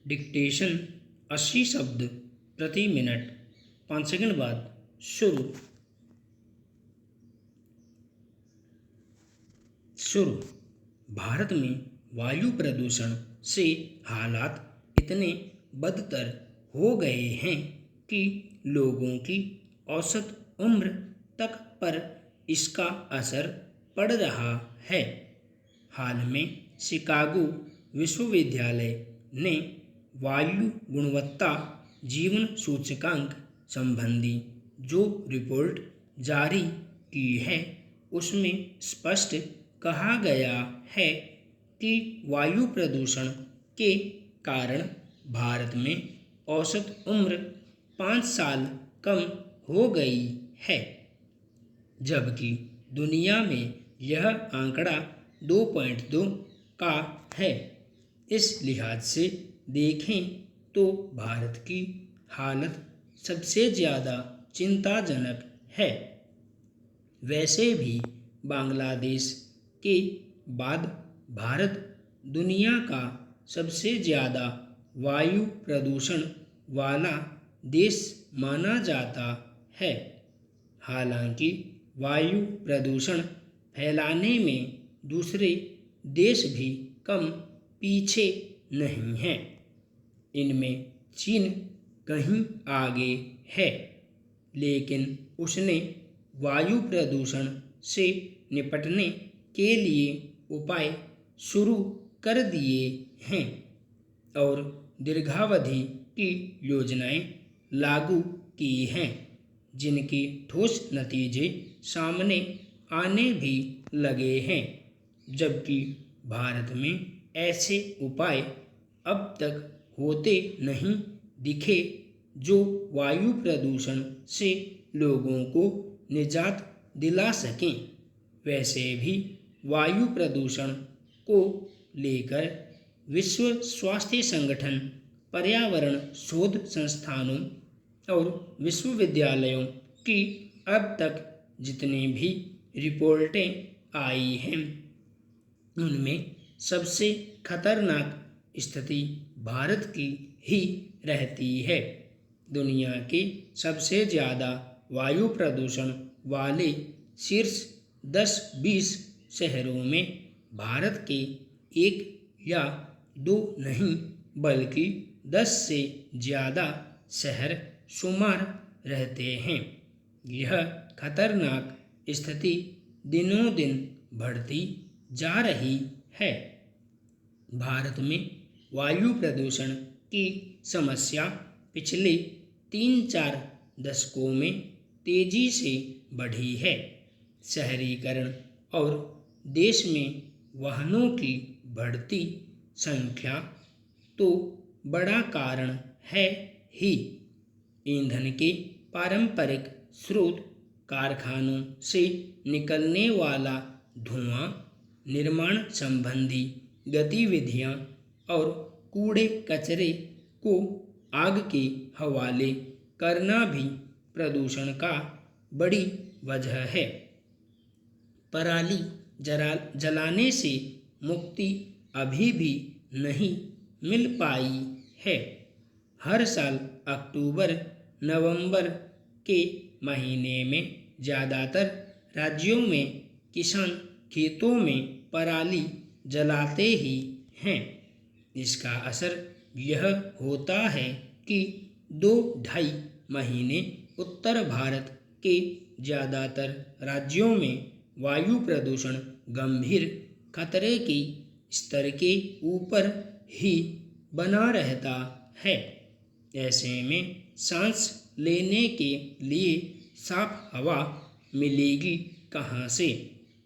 Dictation 80 शब्द प्रति minute. 5 second बाद शुरू। भारत में वायु प्रदूषण से हालात इतने बदतर हो गए हैं कि लोगों की औसत उम्र तक पर इसका असर पड़ रहा है। हाल में शिकागो विश्वविद्यालय ने वायु गुणवत्ता जीवन सूचकांक संबंधी जो रिपोर्ट जारी की है उसमें स्पष्ट कहा गया है कि वायु प्रदूषण के कारण भारत में औसत उम्र 5 साल कम हो गई है, जबकि दुनिया में यह आंकड़ा 2.2 का है। इस लिहाज से देखें तो भारत की हालत सबसे ज़्यादा चिंताजनक है। वैसे भी बांग्लादेश के बाद भारत दुनिया का सबसे ज़्यादा वायु प्रदूषण वाला देश माना जाता है। हालांकि वायु प्रदूषण फैलाने में दूसरे देश भी कम पीछे नहीं हैं। इनमें चीन कहीं आगे है, लेकिन उसने वायु प्रदूषण से निपटने के लिए उपाय शुरू कर दिए हैं और दीर्घावधि की योजनाएं लागू की हैं, जिनके ठोस नतीजे सामने आने भी लगे हैं। जबकि भारत में ऐसे उपाय अब तक होते नहीं दिखे जो वायु प्रदूषण से लोगों को निजात दिला सकें। वैसे भी वायु प्रदूषण को लेकर विश्व स्वास्थ्य संगठन, पर्यावरण शोध संस्थानों और विश्वविद्यालयों की अब तक जितनी भी रिपोर्टें आई हैं उनमें सबसे खतरनाक स्थिति भारत की ही रहती है। दुनिया के सबसे ज़्यादा वायु प्रदूषण वाले शीर्ष 10-20 शहरों में भारत के 1 या 2 नहीं बल्कि 10 से ज़्यादा शहर शुमार रहते हैं। यह खतरनाक स्थिति दिनों दिन बढ़ती जा रही है। भारत में वायु प्रदूषण की समस्या पिछले 3-4 दशकों में तेजी से बढ़ी है। शहरीकरण और देश में वाहनों की बढ़ती संख्या तो बड़ा कारण है ही। ईंधन के पारंपरिक स्रोत, कारखानों से निकलने वाला धुआं, निर्माण संबंधी गतिविधियां और कूड़े कचरे को आग के हवाले करना भी प्रदूषण का बड़ी वजह है। पराली जलाने से मुक्ति अभी भी नहीं मिल पाई है। हर साल अक्टूबर-नवंबर के महीने में ज़्यादातर राज्यों में किसान खेतों में पराली जलाते ही हैं। इसका असर यह होता है कि 2-2.5 महीने उत्तर भारत के ज़्यादातर राज्यों में वायु प्रदूषण गंभीर खतरे के स्तर के ऊपर ही बना रहता है। ऐसे में सांस लेने के लिए साफ हवा मिलेगी कहाँ से?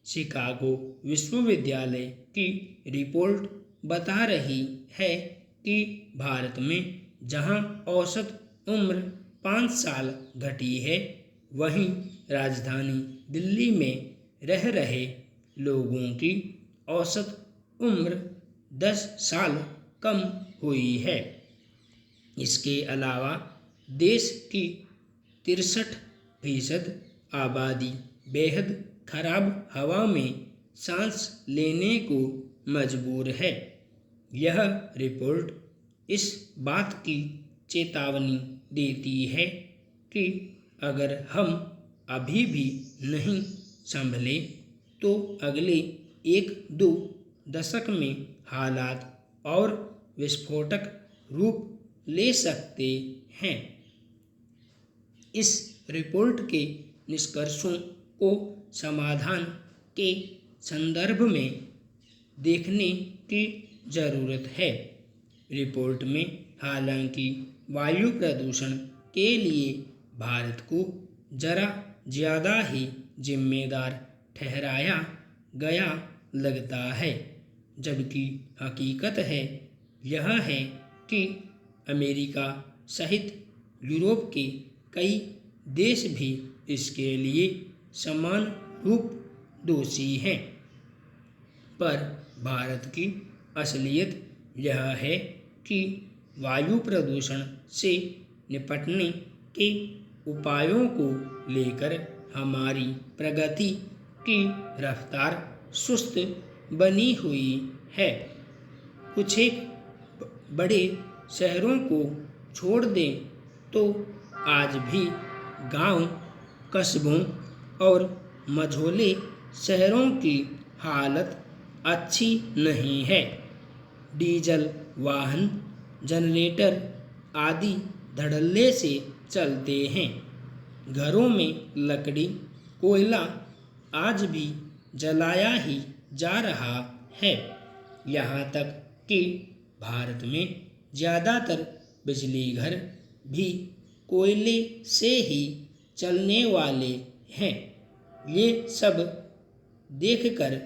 शिकागो विश्वविद्यालय की रिपोर्ट बता रही है कि भारत में जहां औसत उम्र 5 साल घटी है, वहीं राजधानी दिल्ली में रह रहे लोगों की औसत उम्र 10 साल कम हुई है। इसके अलावा देश की 63% आबादी बेहद खराब हवा में सांस लेने को मजबूर है। यह रिपोर्ट इस बात की चेतावनी देती है कि अगर हम अभी भी नहीं संभले तो अगले 1-2 दशक में हालात और विस्फोटक रूप ले सकते हैं। इस रिपोर्ट के निष्कर्षों को समाधान के संदर्भ में देखने की जरूरत है। रिपोर्ट में हालांकि वायु प्रदूषण के लिए भारत को जरा ज़्यादा ही जिम्मेदार ठहराया गया लगता है, जबकि हकीकत यह है कि अमेरिका सहित यूरोप के कई देश भी इसके लिए समान रूप दोषी हैं। पर भारत की असलियत यह है कि वायु प्रदूषण से निपटने के उपायों को लेकर हमारी प्रगति की रफ्तार सुस्त बनी हुई है। कुछ एक बड़े शहरों को छोड़ दें तो आज भी गांव, कस्बों और मझोले शहरों की हालत अच्छी नहीं है। डीजल वाहन, जनरेटर आदि धड़ल्ले से चलते हैं। घरों में लकड़ी, कोयला आज भी जलाया ही जा रहा है। यहाँ तक कि भारत में ज़्यादातर बिजली घर भी कोयले से ही चलने वाले हैं। ये सब देखकर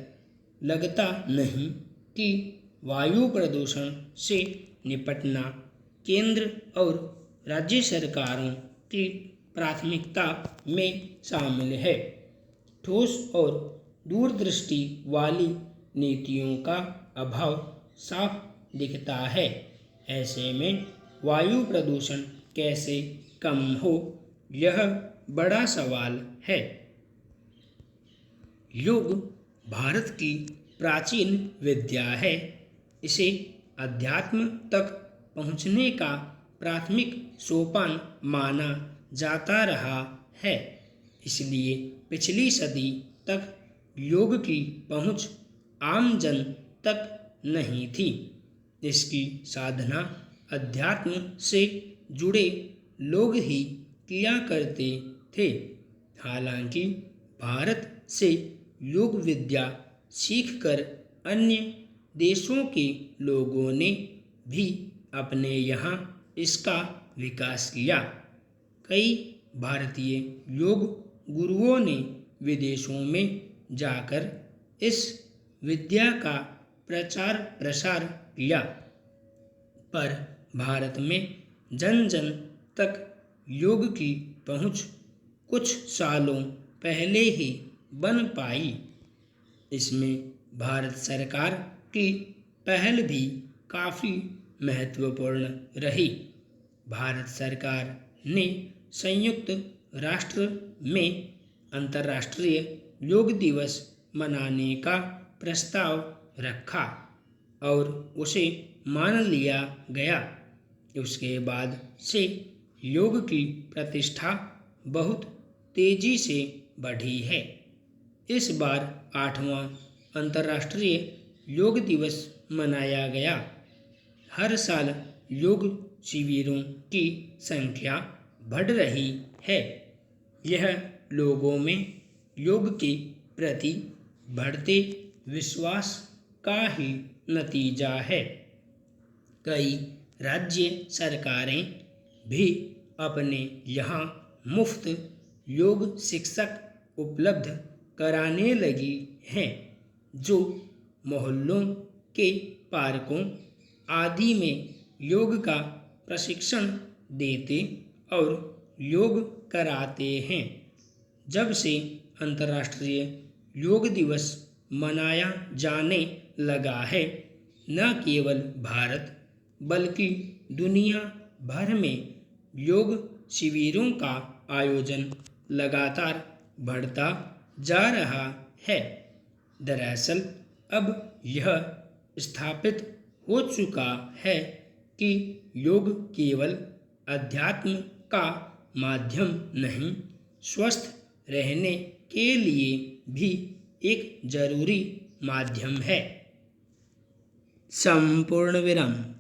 लगता नहीं कि वायु प्रदूषण से निपटना केंद्र और राज्य सरकारों की प्राथमिकता में शामिल है। ठोस और दूरदृष्टि वाली नीतियों का अभाव साफ दिखता है। ऐसे में वायु प्रदूषण कैसे कम हो, यह बड़ा सवाल है। योग भारत की प्राचीन विद्या है। इसे अध्यात्म तक पहुँचने का प्राथमिक सोपान माना जाता रहा है। इसलिए पिछली सदी तक योग की पहुँच आम जन तक नहीं थी। इसकी साधना अध्यात्म से जुड़े लोग ही किया करते थे। हालांकि भारत से योग विद्या सीखकर अन्य देशों के लोगों ने भी अपने यहाँ इसका विकास किया। कई भारतीय योग गुरुओं ने विदेशों में जाकर इस विद्या का प्रचार प्रसार किया, पर भारत में जन जन तक योग की पहुँच कुछ सालों पहले ही बन पाई। इसमें भारत सरकार की पहल भी काफ़ी महत्वपूर्ण रही। भारत सरकार ने संयुक्त राष्ट्र में अंतर्राष्ट्रीय योग दिवस मनाने का प्रस्ताव रखा और उसे मान लिया गया। उसके बाद से योग की प्रतिष्ठा बहुत तेजी से बढ़ी है। इस बार 8वां अंतर्राष्ट्रीय योग दिवस मनाया गया। हर साल योग शिविरों की संख्या बढ़ रही है। यह लोगों में योग के प्रति बढ़ते विश्वास का ही नतीजा है। कई राज्य सरकारें भी अपने यहाँ मुफ्त योग शिक्षक उपलब्ध कराने लगी हैं, जो मोहल्लों के पार्कों आदि में योग का प्रशिक्षण देते और योग कराते हैं। जब से अंतर्राष्ट्रीय योग दिवस मनाया जाने लगा है, न केवल भारत बल्कि दुनिया भर में योग शिविरों का आयोजन लगातार बढ़ता जा रहा है। दरअसल अब यह स्थापित हो चुका है कि योग केवल अध्यात्म का माध्यम नहीं, स्वस्थ रहने के लिए भी एक जरूरी माध्यम है। संपूर्ण विराम।